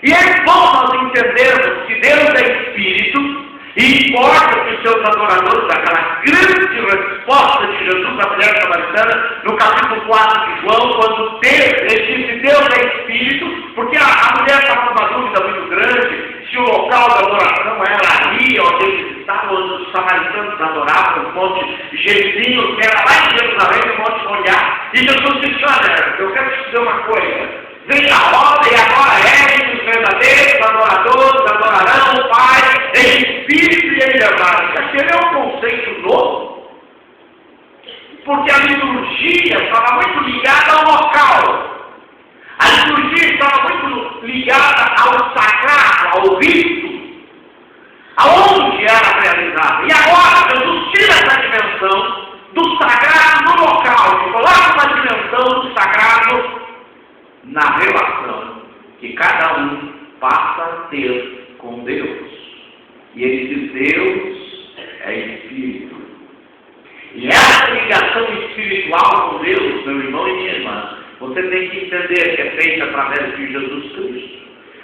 E é bom nós entendermos que Deus é Espírito, e importa que os seus adoradores, aquela grande resposta de Jesus à mulher samaritana, no capítulo 4 de João, quando ele disse Deus é Espírito, porque a mulher estava numa dúvida muito grande, se o local da adoração era ali, onde eles estavam, onde os samaritanos adoravam, no Monte Gerizim, que era lá em Jerusalém, no Monte Moriá. E Jesus disse, olha, eu quero te dizer uma coisa. Vem a hora e agora os verdadeiros adoradores adorarão o Pai em espírito e em verdade. Aquele é um conceito novo, porque a liturgia estava muito ligada ao local. A liturgia estava muito ligada ao sagrado, ao rito, aonde era realizada. E agora Jesus tira essa dimensão do sagrado no local e coloca uma dimensão do sagrado na relação que cada um passa a ter com Deus. E ele diz, Deus é Espírito. E essa ligação espiritual com Deus, meu irmão e minha irmã, você tem que entender que é feita através de Jesus Cristo.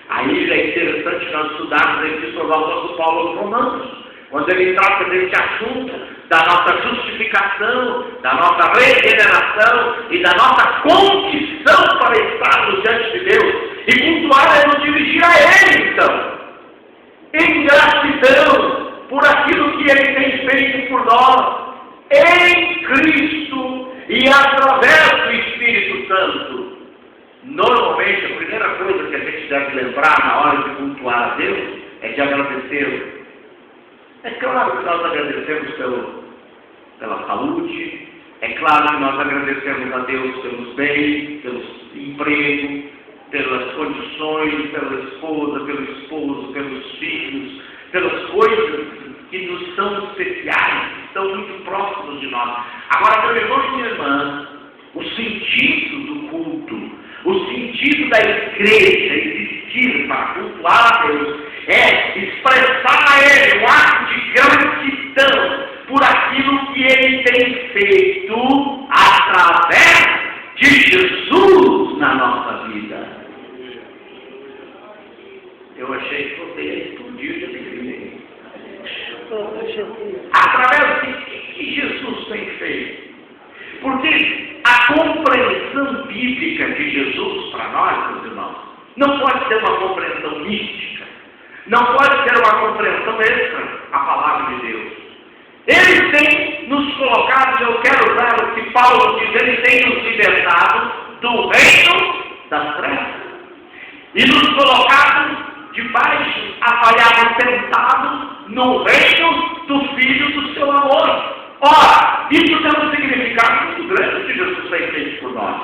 Aí é interessante nós estudarmos a Epístola do apóstolo Paulo aos Romanos, quando ele trata desse assunto da nossa justificação, da nossa regeneração e da nossa condição para estarmos diante de Deus. E cultuar é nos dirigir a Ele, então, em gratidão por aquilo que Ele tem feito por nós, em Cristo e através do Espírito Santo. Normalmente, a primeira coisa que a gente deve lembrar na hora de cultuar a Deus é de agradecê-lo. É claro que nós agradecemos pela saúde, é claro que nós agradecemos a Deus pelos bens, pelos empregos, pelas condições, pela esposa, pelo esposo, pelos filhos, pelas coisas que nos são especiais, que estão muito próximos de nós. Agora, meu irmão e minha irmã, o sentido do culto, o sentido da igreja existir para cultuar a Deus, é expressar a Ele um ato de gratidão por aquilo que Ele tem feito através de Jesus na nossa vida. Eu achei que você ia explodir de alegria. Através do que Jesus tem feito. Porque a compreensão bíblica de Jesus para nós, meus irmãos, não pode ser uma compreensão mística. Não pode ser uma compreensão extra à palavra de Deus. Ele tem nos colocado, eu quero usar o que Paulo diz, ele tem nos libertado do reino das trevas. E nos colocado debaixo, apoiados, sentados no reino do Filho do seu amor. Ora, isso tem um significado muito grande que Jesus tem feito por nós.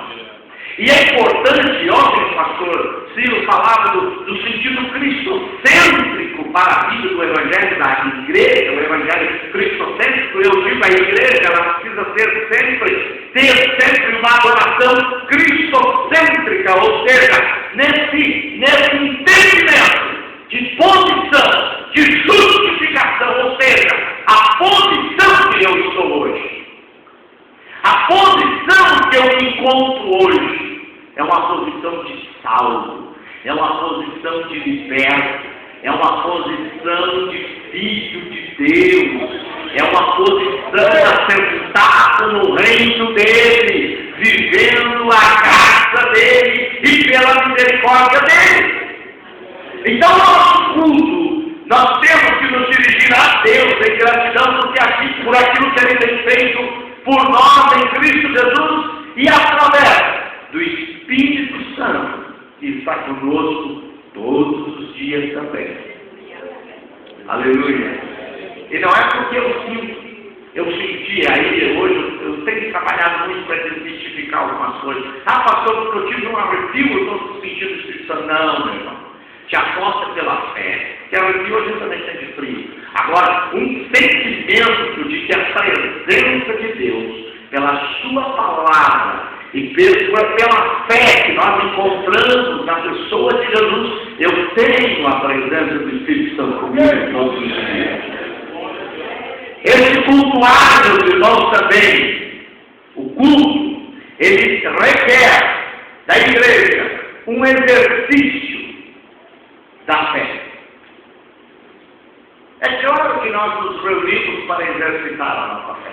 E é importante, ontem o pastor Ciro falava do sentido cristocêntrico para a vida do Evangelho da igreja, o Evangelho cristocêntrico. Eu digo, a igreja, ela precisa ter sempre uma adoração cristocêntrica, ou seja, nesse entendimento de posição, de justificação, ou seja, a posição que eu estou hoje. A posição que eu me encontro hoje é uma posição de salvo, é uma posição de liberto, é uma posição de filho de Deus, é uma posição assentado no reino dele, vivendo a graça dele e pela misericórdia dele. Então, nosso culto, nós temos que nos dirigir a Deus em gratidão por aquilo que ele tem feito por nós em Cristo Jesus e através do Espírito Santo que está conosco todos os dias também. Aleluia. E não é porque eu senti aí, hoje eu tenho trabalhado muito para desmistificar algumas coisas. Ah, pastor, porque eu tive um arrepio, eu estou sentindo o Espírito Santo. Não, meu irmão. Te aposta pela fé. Que arrepio hoje eu também sente frio. Agora, um sentimento de que a presença de Deus, pela sua palavra e pela fé que nós encontramos na pessoa de Jesus, eu tenho a presença do Espírito Santo comigo todos os dias. Esse cultuar, meus irmãos, também, o culto, ele requer da igreja um exercício da fé. É claro que nós nos reunimos para exercitar a nossa fé.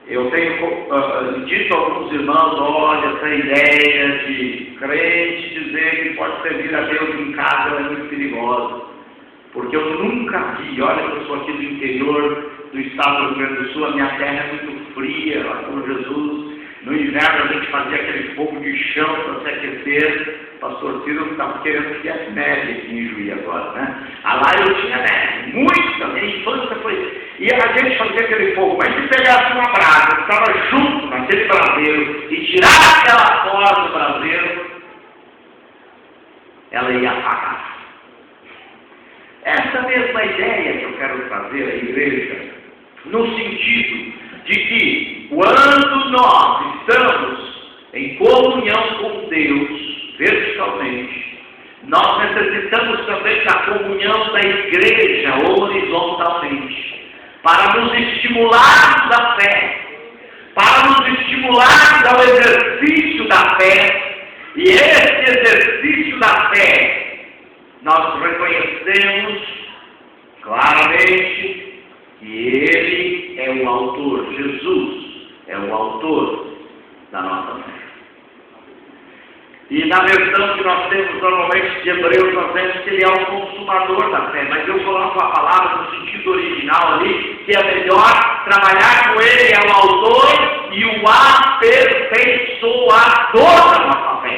Eu tenho dito a alguns irmãos, olha, essa ideia de crente dizer que pode servir a Deus em casa é muito perigosa. Porque eu nunca vi, olha, eu sou aqui do interior do estado do Rio Grande do Sul, a minha terra é muito fria, lá com Jesus. No inverno a gente fazia aquele fogo de chão para se aquecer. Pastor Ciro estava querendo que tivesse neve aqui em Juí agora, né? Lá eu tinha neve, muita, minha infância foi. E a gente fazia aquele fogo, mas se pegasse uma brasa, que estava junto naquele braseiro, e tirasse aquela fora do braseiro, ela ia apagar. Essa mesma ideia que eu quero trazer à igreja, no sentido de que quando nós estamos em comunhão com Deus, verticalmente, nós necessitamos também da comunhão da igreja horizontalmente, para nos estimularmos à fé, para nos estimularmos ao exercício da fé, e esse exercício da fé, nós reconhecemos claramente que Ele é o autor, Jesus é o autor da nossa fé. E na versão que nós temos normalmente de Hebreus, nós vemos que Ele é o consumador da fé, mas eu coloco a palavra no sentido original ali, que é melhor trabalhar com Ele, é o autor e o aperfeiçoador da nossa fé.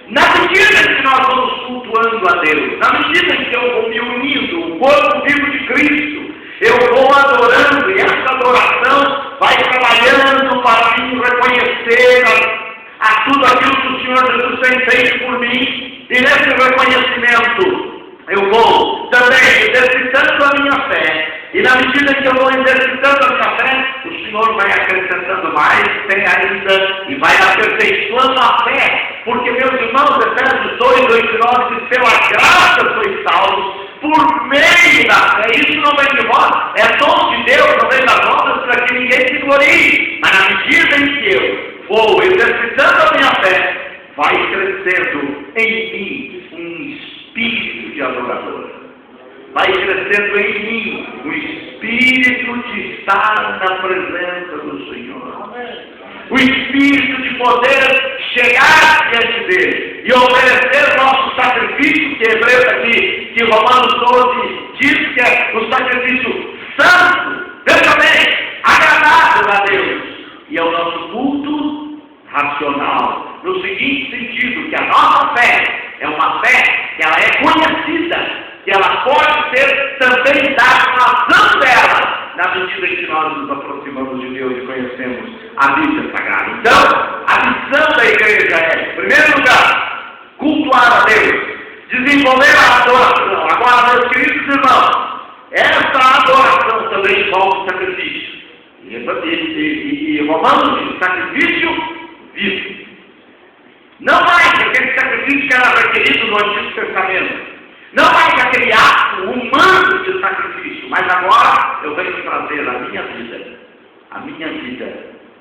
Na medida que nós vamos cultuando a Deus, na medida que eu vou me unindo, o corpo vivo de Cristo, eu vou adorando, e essa adoração vai trabalhando para mim reconhecer a tudo aquilo que o Senhor Jesus tem feito por mim, e nesse reconhecimento eu vou também exercitando a minha fé, e na medida que eu vou exercitando a minha fé, o Senhor vai acrescentando mais fé ainda, e vai aperfeiçoando a fé, porque meus irmãos, Efésios 2:8-9 diz, pela graça sois salvos, por meio da fé. Isso não vem de vós, é dom de Deus, não vem das obras para que ninguém se glorie, mas na medida em que eu vou exercitando a minha fé, vai crescendo em mim um espírito de adorador. Vai crescendo em mim o espírito de estar na presença do Senhor. O espírito de poder chegar diante dele e oferecer o nosso sacrifício, que Hebreus aqui, que Romanos 12 diz que é o sacrifício santo, veja bem, agradável a Deus. E é o nosso culto racional, no seguinte sentido, que a nossa fé é uma fé que ela é conhecida, que ela pode ser também dada razão dela, na medida em que nós nos aproximamos de Deus e conhecemos a Bíblia Sagrada. Então, a missão da igreja é, em primeiro lugar, cultuar a Deus, desenvolver a adoração. Agora, meus queridos irmãos, essa adoração também envolve o sacrifício. E Romanos diz, sacrifício vivo. Não mais aquele sacrifício que era requerido no Antigo Testamento. Não mais aquele ato humano de sacrifício. Mas agora eu venho trazer a minha vida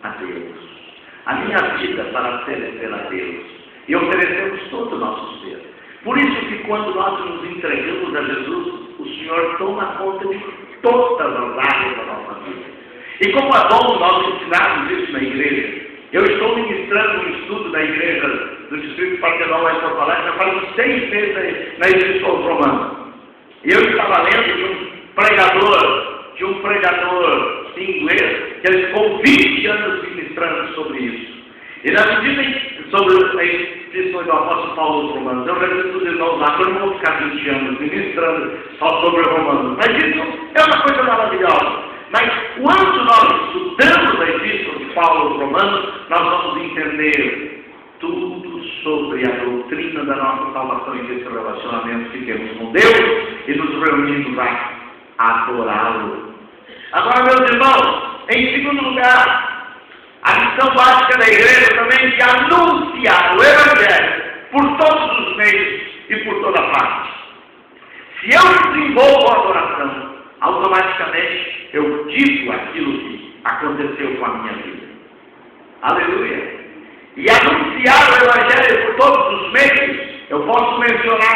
a Deus. A minha vida para oferecer a Deus. E oferecemos todo o nosso ser. Por isso que quando nós nos entregamos a Jesus, o Senhor toma conta de todas as áreas da nossa vida. E como é bom nós ensinarmos isso na igreja. Eu estou ministrando um estudo da igreja do Distrito Partenão lá em Porto Alegre, já faz uns 6 meses na Epístola aos Romanos. E eu estava lendo de um pregador inglês, que ele ficou 20 anos ministrando sobre isso. E na medida sobre a Epístola do Apóstolo Paulo aos Romanos, eu vejo os irmãos lá, eu não vou ficar 20 anos ministrando só sobre Romanos, mas isso é uma coisa maravilhosa. Mas quando nós estudamos a Epístola de Paulo aos Romanos, nós vamos entender tudo sobre a doutrina da nossa salvação e desse relacionamento que temos com Deus e nos reunimos a adorá-lo. Agora, meus irmãos, em segundo lugar, a missão básica da igreja também é de anunciar o Evangelho por todos os meios e por toda parte. Se eu desenvolvo a adoração, automaticamente eu digo aquilo que aconteceu com a minha vida. Aleluia! E anunciar o Evangelho por todos os meios, eu posso mencionar